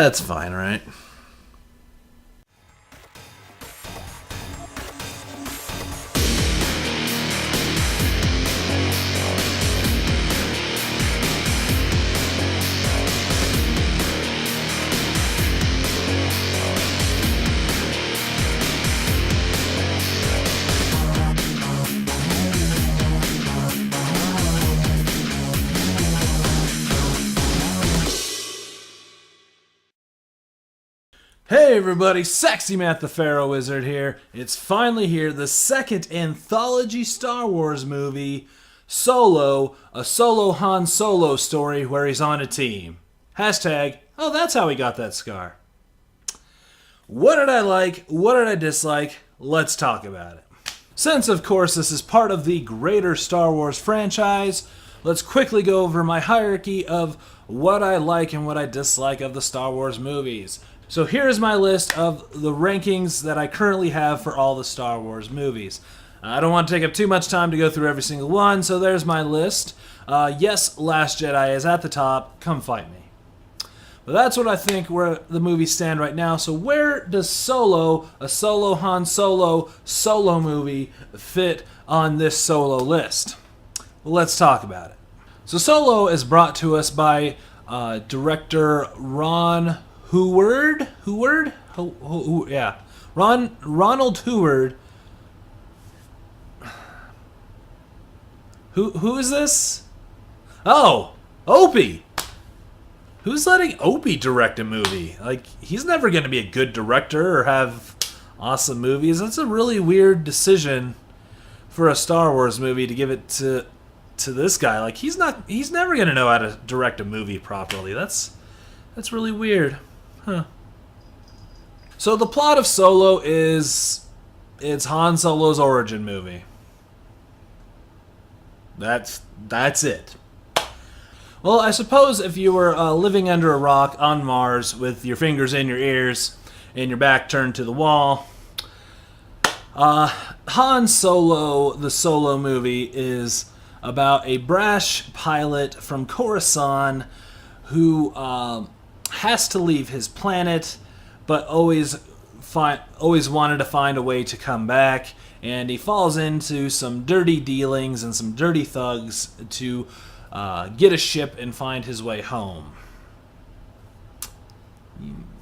That's fine, right? Hey everybody, Sexy Matt the Pharaoh Wizard here. It's finally here, the second anthology Star Wars movie, Solo, a solo Han Solo story where he's on a team. Hashtag, oh that's how he got that scar. What did I like? What did I dislike? Let's talk about it. Since of course this is part of the greater Star Wars franchise, let's quickly go over my hierarchy of what I like and what I dislike of the Star Wars movies. So here's my list of the rankings that I currently have for all the Star Wars movies. I don't want to take up too much time to go through every single one, so there's my list. Yes, Last Jedi is at the top. Come fight me. But that's what I think where the movies stand right now. So where does Solo, a solo Han Solo movie, fit on this Solo list? Well, let's talk about it. So Solo is brought to us by director Ronald Howard. Who is this? Oh, Opie. Who's letting Opie direct a movie? Like, he's never going to be a good director or have awesome movies. That's a really weird decision for a Star Wars movie to give it to this guy. Like, he's never going to know how to direct a movie properly. That's really weird. Huh. So the plot of Solo is it's Han Solo's origin movie. That's it. Well, I suppose if you were living under a rock on Mars with your fingers in your ears and your back turned to the wall, Han Solo, the Solo movie, is about a brash pilot from Coruscant who has to leave his planet, but always wanted to find a way to come back, and he falls into some dirty dealings and some dirty thugs to get a ship and find his way home.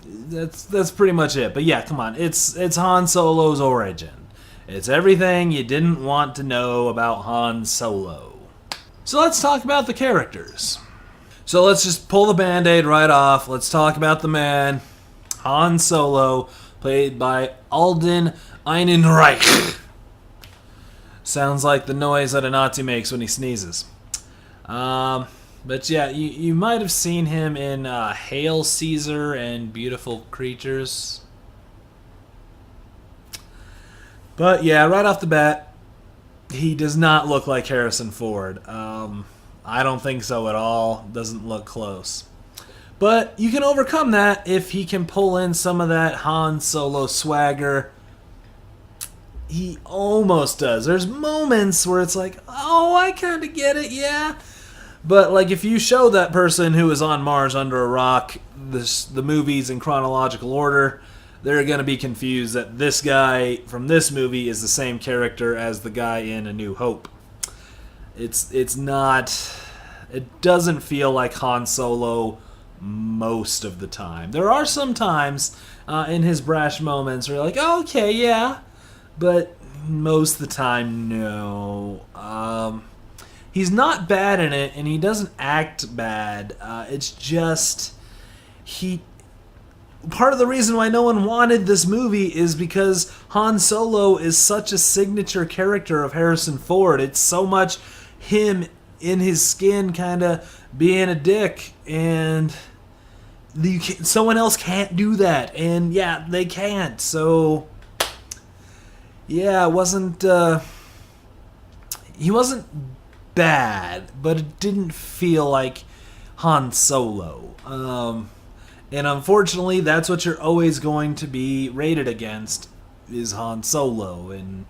That's pretty much it. But yeah, come on, it's Han Solo's origin. It's everything you didn't want to know about Han Solo. So let's talk about the characters. So let's just pull the Band-Aid right off. Let's talk about the man, Han Solo, played by Alden Ehrenreich. Sounds like the noise that a Nazi makes when he sneezes. But yeah, you might have seen him in Hail Caesar and Beautiful Creatures. But yeah, right off the bat, he does not look like Harrison Ford. I don't think so at all. Doesn't look close. But you can overcome that if he can pull in some of that Han Solo swagger. He almost does. There's moments where it's like, oh, I kind of get it, yeah. But like if you show that person who is on Mars under a rock the movies in chronological order, they're going to be confused that this guy from this movie is the same character as the guy in A New Hope. It's not... It doesn't feel like Han Solo most of the time. There are some times in his brash moments where you're like, oh, okay, yeah. But most of the time, no. He's not bad in it, and he doesn't act bad. It's just... Part of the reason why no one wanted this movie is because Han Solo is such a signature character of Harrison Ford. It's so much him in his skin kind of being a dick, and someone else can't do that, and yeah, they can't. So yeah, he wasn't bad, but it didn't feel like Han Solo. And unfortunately, that's what you're always going to be rated against, is Han Solo, and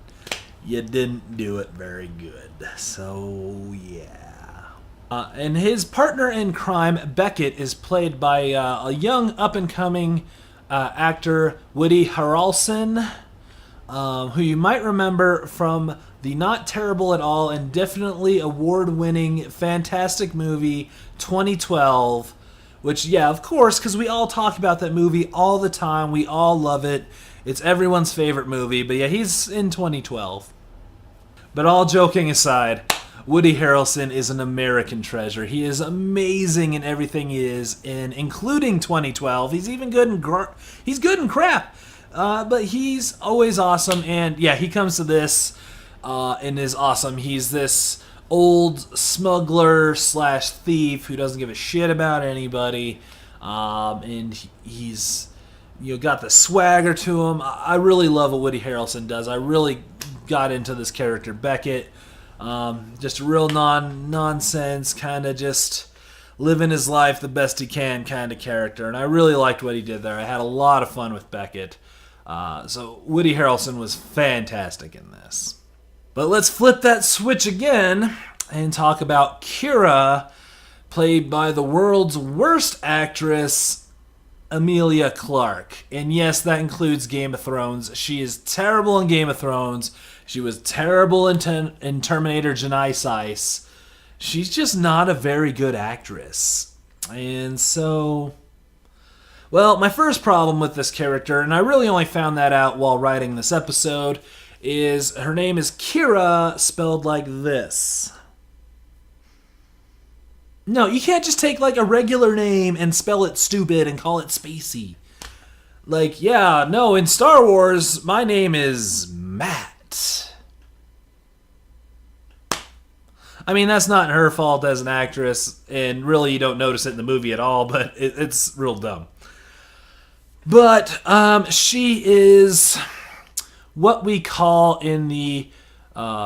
you didn't do it very good. So, yeah. And his partner in crime, Beckett, is played by a young up-and-coming actor, Woody Harrelson, who you might remember from the not terrible at all and definitely award-winning fantastic movie 2012, which, yeah, of course, because we all talk about that movie all the time. We all love it. It's everyone's favorite movie, but yeah, he's in 2012. But all joking aside, Woody Harrelson is an American treasure. He is amazing in everything he is in, including 2012. He's even good in he's good in crap, but he's always awesome. And yeah, he comes to this and is awesome. He's this old smuggler slash thief who doesn't give a shit about anybody, and he's got the swagger to him. I really love what Woody Harrelson does. I really got into this character Beckett. Just a real nonsense, kind of just living his life the best he can kind of character. And I really liked what he did there. I had a lot of fun with Beckett. So Woody Harrelson was fantastic in this. But let's flip that switch again and talk about Kira, played by the world's worst actress, Emilia Clarke. And yes, that includes Game of Thrones. She is terrible in Game of Thrones. She was terrible in Terminator Genisys. She's just not a very good actress. And so, well, my first problem with this character, and I really only found that out while writing this episode, is her name is Kira, spelled like this. No, you can't just take like a regular name and spell it stupid and call it spacey. Like, yeah, no, in Star Wars, my name is Matt. I mean, that's not her fault as an actress, and really you don't notice it in the movie at all, but it's real dumb. But she is what we call in the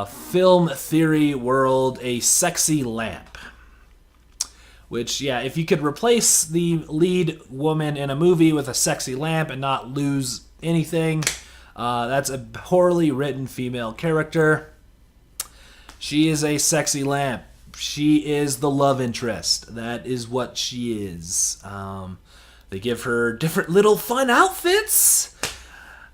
film theory world a sexy lamp. Which, yeah, if you could replace the lead woman in a movie with a sexy lamp and not lose anything, that's a poorly written female character. She is a sexy lamp. She is the love interest. That is what she is. They give her different little fun outfits.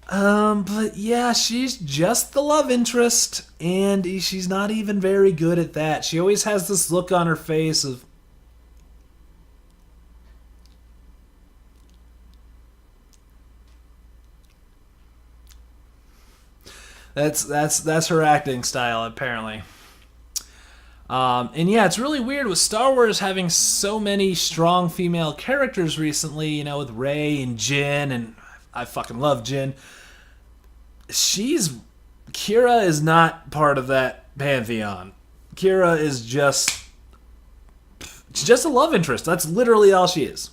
But yeah, she's just the love interest, and she's not even very good at that. She always has this look on her face of, That's her acting style, apparently. And yeah, it's really weird with Star Wars having so many strong female characters recently, with Rey and Jyn, and I fucking love Jyn. Kira is not part of that pantheon. Kira is just a love interest. That's literally all she is.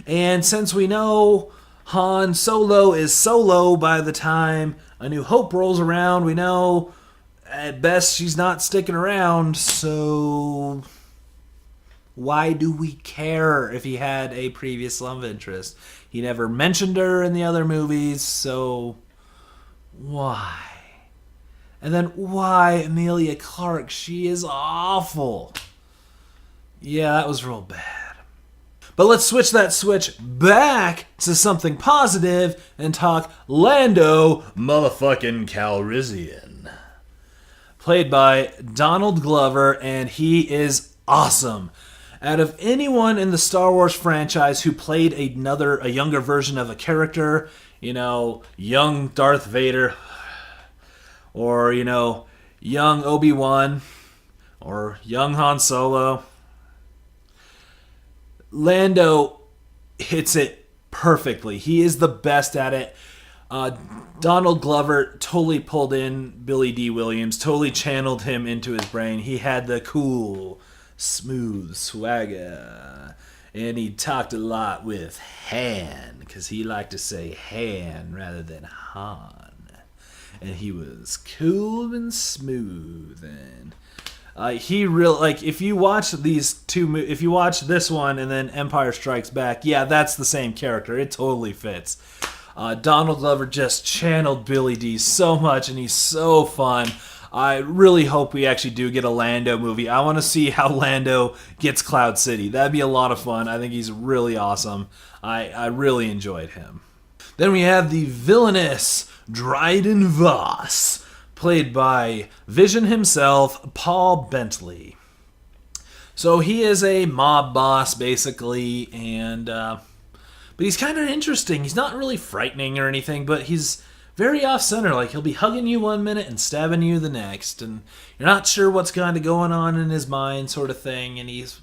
And since we know Han Solo is Solo by the time A New Hope rolls around, we know at best she's not sticking around, so why do we care if he had a previous love interest? He never mentioned her in the other movies, so why? And then why Emilia Clarke? She is awful. Yeah, that was real bad. But let's switch that switch back to something positive and talk Lando motherfucking Calrissian. Played by Donald Glover, and he is awesome. Out of anyone in the Star Wars franchise who played a younger version of a character, young Darth Vader, or, young Obi-Wan, or young Han Solo, Lando hits it perfectly. He is the best at it. Donald Glover totally pulled in Billy D. Williams, totally channeled him into his brain. He had the cool, smooth swagger. And he talked a lot with Han, because he liked to say Han rather than Han. And he was cool and smooth. And he really, if you watch if you watch this one and then Empire Strikes Back, yeah, that's the same character. It totally fits. Donald Glover just channeled Billy D so much, and he's so fun. I really hope we actually do get a Lando movie. I want to see how Lando gets Cloud City. That'd be a lot of fun. I think he's really awesome. I really enjoyed him. Then we have the villainous Dryden Voss, played by Vision himself, Paul Bentley. So he is a mob boss, basically, and but he's kind of interesting. He's not really frightening or anything, but he's very off-center. Like, he'll be hugging you one minute and stabbing you the next, and you're not sure what's kind of going on in his mind, sort of thing, and he's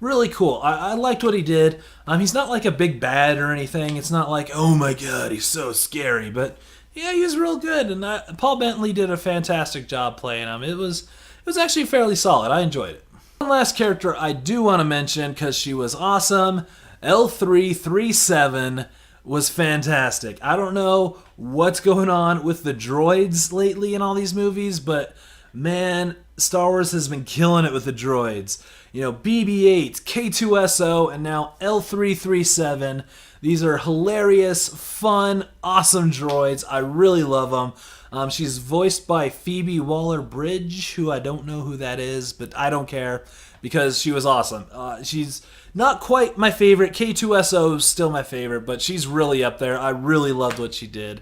really cool. I liked what he did. He's not like a big bad or anything. It's not like, oh my god, he's so scary, but yeah, he was real good, and Paul Bentley did a fantastic job playing him. It was actually fairly solid. I enjoyed it. One last character I do want to mention, because she was awesome, L337 was fantastic. I don't know what's going on with the droids lately in all these movies, but man, Star Wars has been killing it with the droids. You know, BB-8, K2SO, and now L337. These are hilarious, fun, awesome droids. I really love them. She's voiced by Phoebe Waller-Bridge, who I don't know who that is, but I don't care because she was awesome. She's not quite my favorite. K2SO is still my favorite, but she's really up there. I really loved what she did.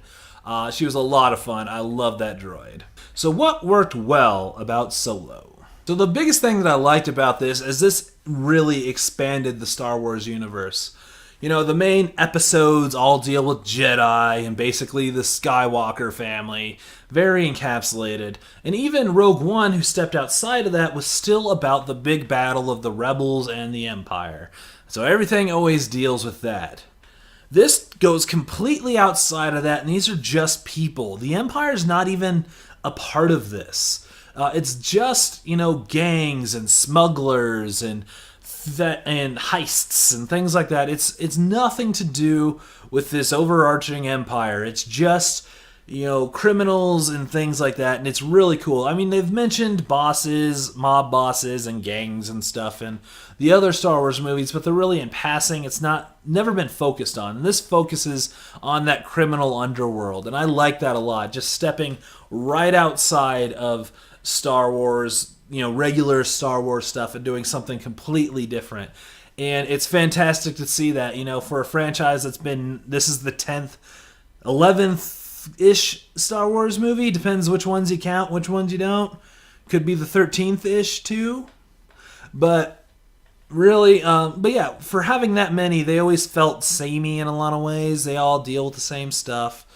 She was a lot of fun. I love that droid. So what worked well about Solo? So the biggest thing that I liked about this is this really expanded the Star Wars universe. You know, the main episodes all deal with Jedi and basically the Skywalker family, very encapsulated. And even Rogue One, who stepped outside of that, was still about the big battle of the Rebels and the Empire. So everything always deals with that. This goes completely outside of that, and these are just people. The Empire's not even a part of this. It's just, you know, gangs and smugglers and heists and things like that. It's nothing to do with this overarching empire. It's just, you know, criminals and things like that, and it's really cool. I mean, they've mentioned bosses, mob bosses, and gangs and stuff in the other Star Wars movies, but they're really in passing. It's never been focused on. And this focuses on that criminal underworld, and I like that a lot. Just stepping right outside of Star Wars, you know, regular Star Wars stuff and doing something completely different. And it's fantastic to see that, you know, for a franchise this is the 10th, 11th-ish Star Wars movie. Depends which ones you count, which ones you don't. Could be the 13th-ish too. But really, but yeah, for having that many, they always felt samey in a lot of ways. They all deal with the same stuff,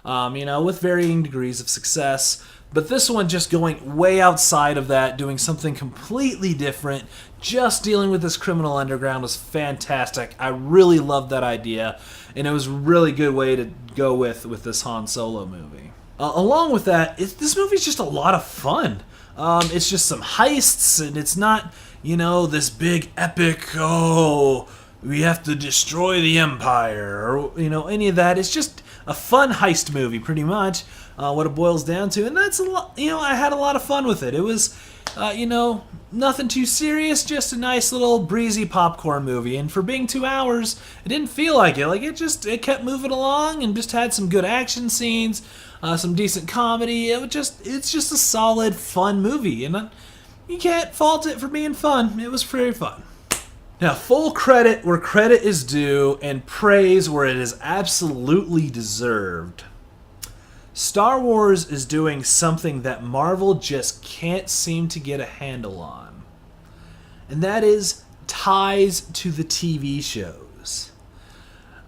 you know, with varying degrees of success. But this one just going way outside of that, doing something completely different, just dealing with this criminal underground was fantastic. I really loved that idea, and it was a really good way to go with this Han Solo movie. Along with that, this movie's just a lot of fun. It's just some heists, and it's not, you know, this big epic, oh, we have to destroy the Empire, or, you know, any of that. It's just a fun heist movie, pretty much. What it boils down to, and that's a lot. You know, I had a lot of fun with it. It was, you know, nothing too serious, just a nice little breezy popcorn movie. And for being 2 hours, it didn't feel like it. Like it kept moving along and just had some good action scenes, some decent comedy. It's just a solid, fun movie, and you can't fault it for being fun. It was very fun. Now, full credit where credit is due, and praise where it is absolutely deserved. Star Wars is doing something that Marvel just can't seem to get a handle on. And that is ties to the TV shows.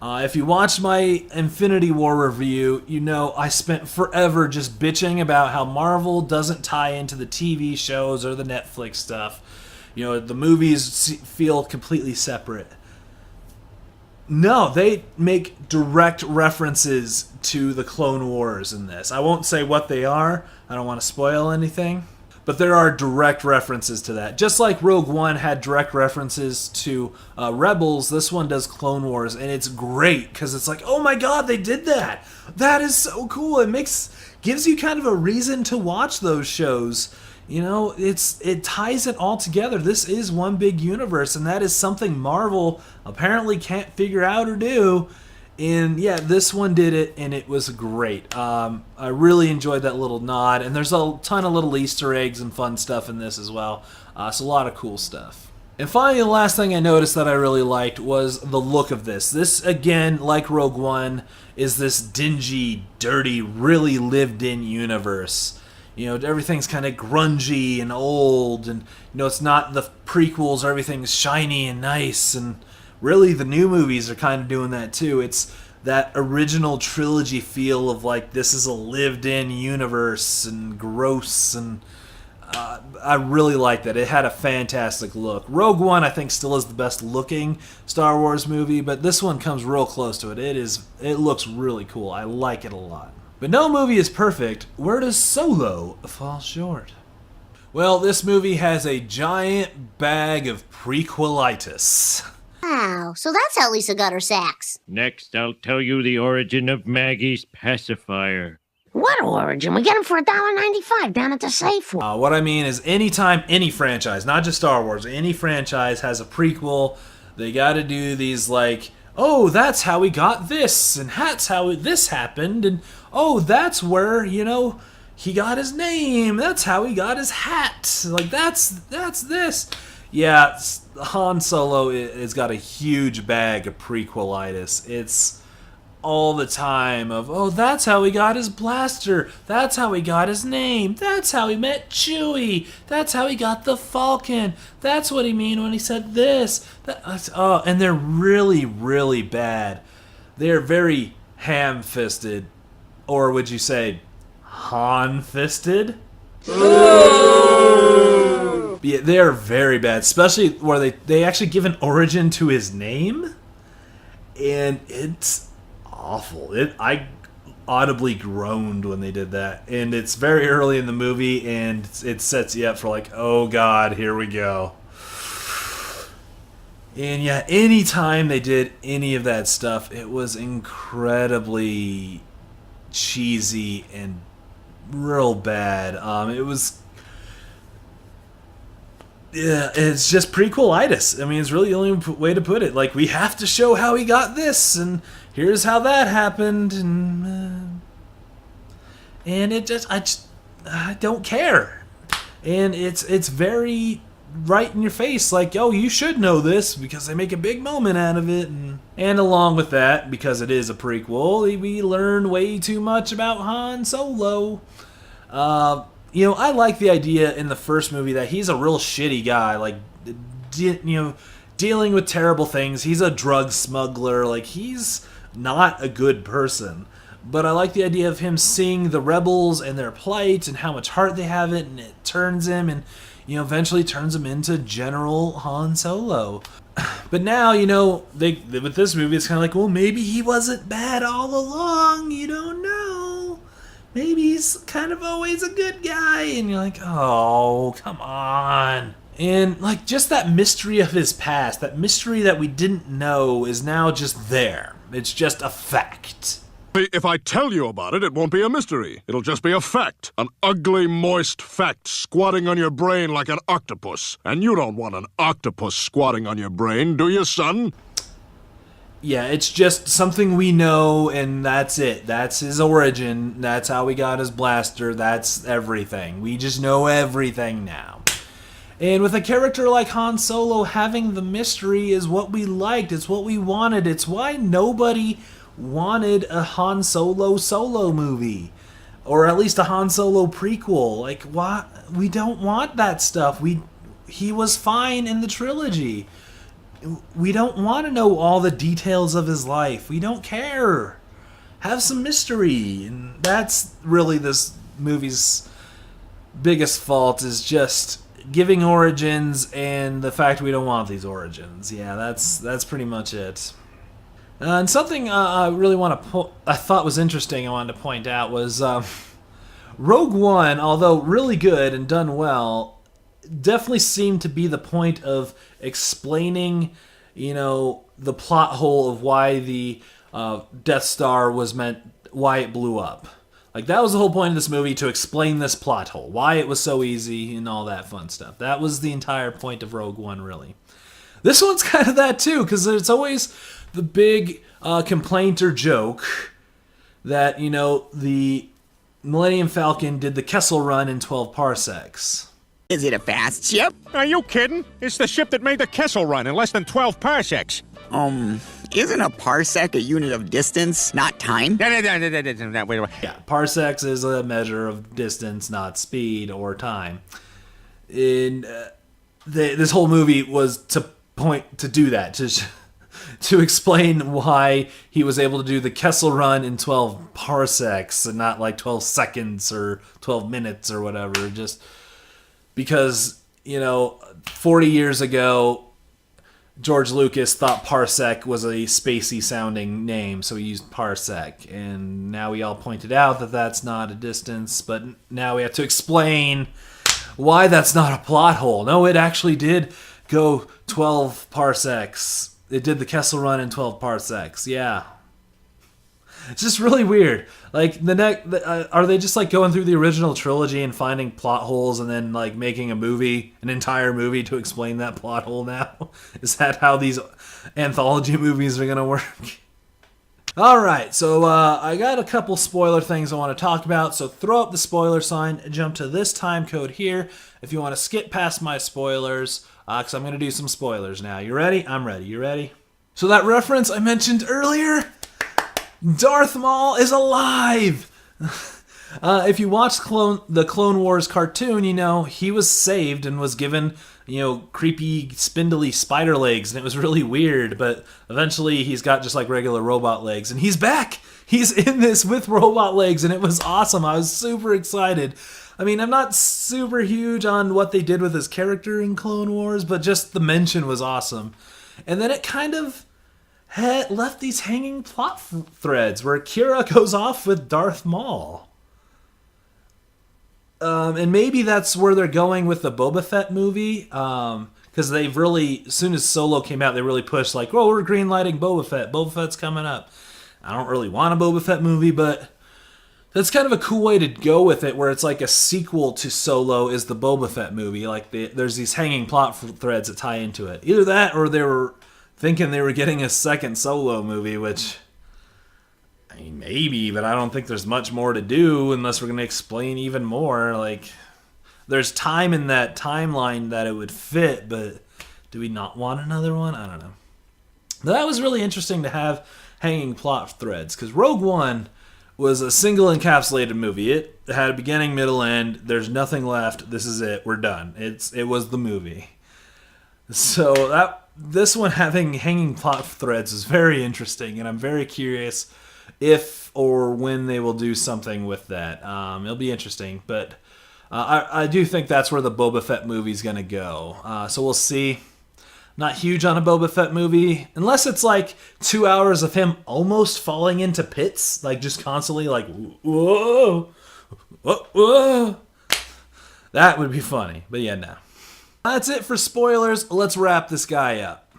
If you watched my Infinity War review, you know I spent forever just bitching about how Marvel doesn't tie into the TV shows or the Netflix stuff. You know, the movies feel completely separate. No, they make direct references to the Clone Wars in this. I won't say what they are. I don't want to spoil anything. But there are direct references to that. Just like Rogue One had direct references to Rebels, this one does Clone Wars. And it's great because it's like, oh my god, they did that. That is so cool. It gives you kind of a reason to watch those shows. You know, it ties it all together. This is one big universe, and that is something Marvel apparently can't figure out or do. And yeah, this one did it, and it was great. I really enjoyed that little nod, and there's a ton of little Easter eggs and fun stuff in this as well. So a lot of cool stuff. And finally, the last thing I noticed that I really liked was the look of this. This, again, like Rogue One, is this dingy, dirty, really lived-in universe. You know, everything's kind of grungy and old, and, you know, it's not the prequels where everything's shiny and nice, and really the new movies are kind of doing that too. It's that original trilogy feel of, like, this is a lived-in universe and gross, and I really liked that. It had a fantastic look. Rogue One, I think, still is the best looking Star Wars movie, but this one comes real close to it. It looks really cool. I like it a lot. But no movie is perfect. Where does Solo fall short? Well, this movie has a giant bag of prequelitis. Wow, so that's how Lisa got her sacks. Next, I'll tell you the origin of Maggie's pacifier. What origin? We get them for $1.95 down at the Safeway. What I mean is, anytime any franchise, not just Star Wars, any franchise has a prequel, they gotta do these, like, oh, that's how we got this, and that's how this happened, and oh, that's where, you know, he got his name, that's how he got his hat, like, that's this. Yeah, Han Solo has got a huge bag of prequelitis. It's all the time of, oh, that's how he got his blaster, that's how he got his name, that's how he met Chewie, that's how he got the Falcon, that's what he mean when he said this. And they're really, really bad. They're very ham-fisted, or would you say Han-fisted? Yeah, they're very bad, especially where they actually give an origin to his name, and it's awful. I audibly groaned when they did that, and it's very early in the movie, and it sets you up for, like, oh god, here we go. And yeah, anytime they did any of that stuff, it was incredibly cheesy and real bad. Yeah, it's just prequelitis. I mean, it's really the only way to put it. Like, we have to show how he got this, and here's how that happened, and I don't care. And it's very right in your face, like, oh, you should know this, because they make a big moment out of it, and along with that, because it is a prequel, we learn way too much about Han Solo. You know, I like the idea in the first movie that he's a real shitty guy, like, dealing with terrible things. He's a drug smuggler, like, he's not a good person. But I like the idea of him seeing the rebels and their plight and how much heart they have it, and it turns him, and, you know, eventually turns him into General Han Solo. But now, you know, with this movie, it's kind of like, well, maybe he wasn't bad all along, you don't know. Maybe he's kind of always a good guy, and you're like, oh, come on. And, like, just that mystery of his past, that mystery that we didn't know is now just there. It's just a fact. If I tell you about it, it won't be a mystery. It'll just be a fact. An ugly, moist fact squatting on your brain like an octopus. And you don't want an octopus squatting on your brain, do you, son? Yeah, it's just something we know, and that's it. That's his origin. That's how he got his blaster. That's everything. We just know everything now. And with a character like Han Solo, having the mystery is what we liked. It's what we wanted. It's why nobody wanted a Han Solo movie. Or at least a Han Solo prequel. Like, what? We don't want that stuff. He was fine in the trilogy. We don't want to know all the details of his life. We don't care. Have some mystery. And that's really this movie's biggest fault, is just giving origins and the fact we don't want these origins. Yeah, that's pretty much it. And something I really I thought was interesting I wanted to point out was Rogue One, although really good and done well, definitely seemed to be the point of explaining, you know, the plot hole of why the Death Star why it blew up. Like, that was the whole point of this movie, to explain this plot hole, why it was so easy and all that fun stuff. That was the entire point of Rogue One, really. This one's kind of that too, because the big complaint or joke that, the Millennium Falcon did the Kessel Run in 12 parsecs. Is it a fast ship? Are you kidding? It's the ship that made the Kessel Run in less than 12 parsecs. Isn't a parsec a unit of distance, not time? Wait. Yeah, parsecs is a measure of distance, not speed or time. This whole movie was to do that, to explain why he was able to do the Kessel Run in 12 parsecs and not like 12 seconds or 12 minutes or whatever. Just because, 40 years ago, George Lucas thought parsec was a spacey sounding name, so he used parsec. And now we all pointed out that that's not a distance, but now we have to explain why that's not a plot hole. No, it actually did go 12 parsecs. It did the Kessel Run in 12 parsecs. Yeah. It's just really weird. Like, are they just like going through the original trilogy and finding plot holes and then like making an entire movie to explain that plot hole now? Is that how these anthology movies are going to work? All right, so I got a couple spoiler things I want to talk about. So throw up the spoiler sign, jump to this time code here if you want to skip past my spoilers, because I'm going to do some spoilers now. You ready? I'm ready. You ready? So that reference I mentioned earlier, Darth Maul is alive! If you watch the Clone Wars cartoon, he was saved and was given, creepy, spindly spider legs, and it was really weird, but eventually he's got just like regular robot legs, and he's back! He's in this with robot legs, and it was awesome. I was super excited. I mean, I'm not super huge on what they did with his character in Clone Wars, but just the mention was awesome. And then it kind of left these hanging plot threads where Kira goes off with Darth Maul. And maybe that's where they're going with the Boba Fett movie. Because they've really, as soon as Solo came out, they really pushed like, oh, we're greenlighting Boba Fett. Boba Fett's coming up. I don't really want a Boba Fett movie, but that's kind of a cool way to go with it, where it's like a sequel to Solo is the Boba Fett movie. Like there's these hanging plot threads that tie into it. Either that or they were thinking they were getting a second Solo movie, which, I mean, maybe, but I don't think there's much more to do unless we're going to explain even more. Like, there's time in that timeline that it would fit, but do we not want another one? I don't know. But that was really interesting to have hanging plot threads, because Rogue One was a single encapsulated movie. It had a beginning, middle, end. There's nothing left. This is it. We're done. It was the movie. So this one having hanging plot threads is very interesting, and I'm very curious if or when they will do something with that. It'll be interesting, but I do think that's where the Boba Fett movie is going to go. So we'll see. Not huge on a Boba Fett movie, unless it's like 2 hours of him almost falling into pits, like just constantly like, whoa, whoa, whoa. That would be funny, but yeah, no. That's it for spoilers. Let's wrap this guy up.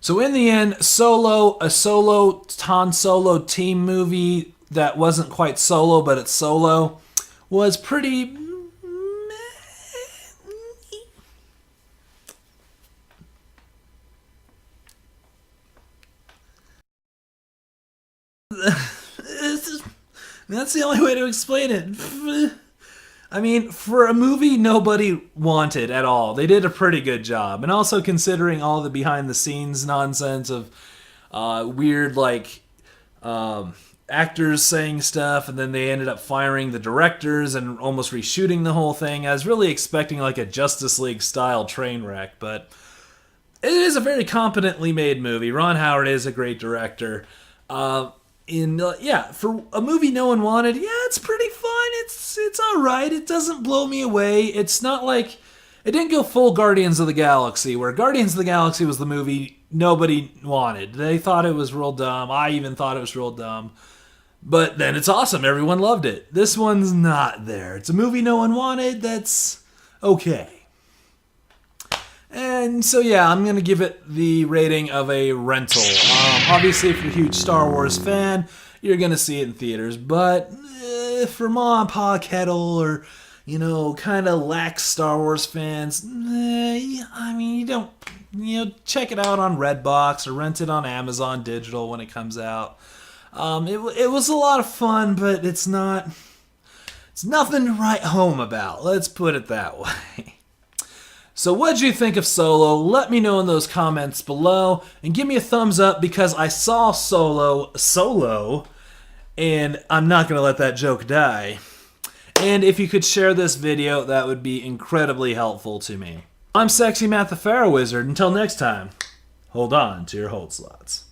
So in the end, Han Solo team movie that wasn't quite Solo, but it's Solo, was pretty... That's the only way to explain it. I mean, for a movie nobody wanted at all, they did a pretty good job. And also considering all the behind-the-scenes nonsense of weird, like, actors saying stuff, and then they ended up firing the directors and almost reshooting the whole thing. I was really expecting, like, a Justice League-style train wreck, but it is a very competently made movie. Ron Howard is a great director. For a movie no one wanted, yeah, it's pretty fun. It's all right. It doesn't blow me away. It's not like it didn't go full Guardians of the Galaxy, where Guardians of the Galaxy was the movie nobody wanted. They thought it was real dumb. I even thought it was real dumb. But then it's awesome. Everyone loved it. This one's not there. It's a movie no one wanted. That's okay. And so, yeah, I'm going to give it the rating of a rental. Obviously, if you're a huge Star Wars fan, you're going to see it in theaters. But for Ma and Pa Kettle or, kind of lax Star Wars fans, I mean, you don't check it out on Redbox or rent it on Amazon Digital when it comes out. It was a lot of fun, but it's nothing to write home about. Let's put it that way. So what'd you think of Solo? Let me know in those comments below, and give me a thumbs up because I saw Solo, and I'm not going to let that joke die. And if you could share this video, that would be incredibly helpful to me. I'm Sexy Matt the Pharaoh Wizard. Until next time, hold on to your hold slots.